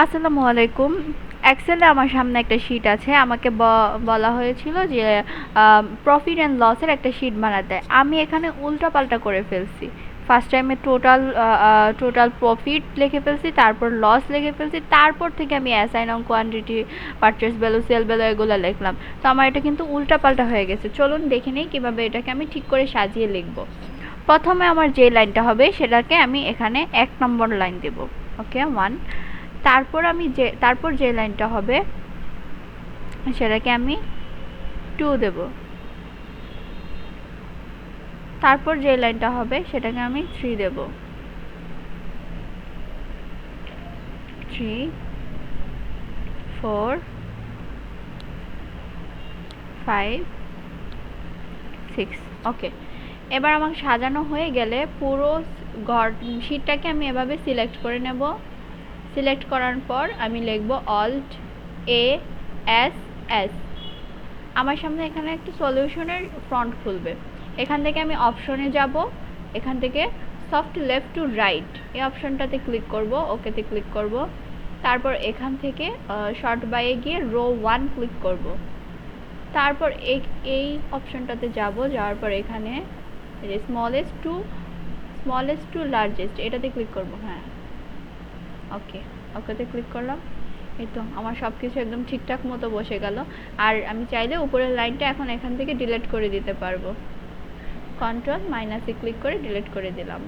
আসসালামু আলাইকুম। এক্সেলে আমার সামনে একটা শিট আছে। আমাকে বলা হয়েছিল যে প্রফিট অ্যান্ড লসের একটা শিট বানাতে। আমি এখানে উল্টাপাল্টা করে ফেলছি। ফার্স্ট টাইমে টোটাল প্রফিট লিখে ফেলছি, তারপর লস লিখে ফেলছি, তারপর থেকে আমি assign on quantity, purchase value, sale value এগুলো লিখলাম। তো আমার এটা কিন্তু উল্টাপাল্টা হয়ে গেছে। চলুন দেখে নেই কীভাবে এটাকে আমি ঠিক করে সাজিয়ে লিখব। প্রথমে আমার যে লাইনটা হবে সেটাকে আমি এখানে 1 নম্বর লাইন দেব। ওকে, 1। তারপর যে লাইনটা হবে সেটাকে আমি 2 দেব। তারপর যে লাইনটা হবে সেটাকে আমি 3 দেব। 3 4 5 6। ওকে, এবার আমার সাজানো হয়ে গেলে পুরো শিটটাকে আমি এভাবে সিলেক্ট করে নেব। সিলেক্ট করার পর আমি লিখব অল্ট এ এস এস। আমার সামনে এখানে একটা সলিউশনের ফ্রন্ট খুলবে। এখান থেকে আমি অপশনে যাব। এখান থেকে সফট লেফট টু রাইট এই অপশনটাতে ক্লিক করব, ওকেতে ক্লিক করব। তারপর এখান থেকে শর্ট বাইয়ে গিয়ে রো 1 ক্লিক করব। তারপর এই অপশনটাতে যাব, যাওয়ার পর এখানে স্মলেস্ট টু লার্জেস্ট এটাতে ক্লিক করব। হ্যাঁ, ওকেতে ক্লিক করলাম। এই তো আমার সব কিছু একদম ঠিকঠাক মতো বসে গেল। আর আমি চাইলে উপরের লাইনটা এখন এখান থেকে ডিলিট করে দিতে পারবো। কন্ট্রোল -এ ক্লিক করে ডিলিট করে দিলাম।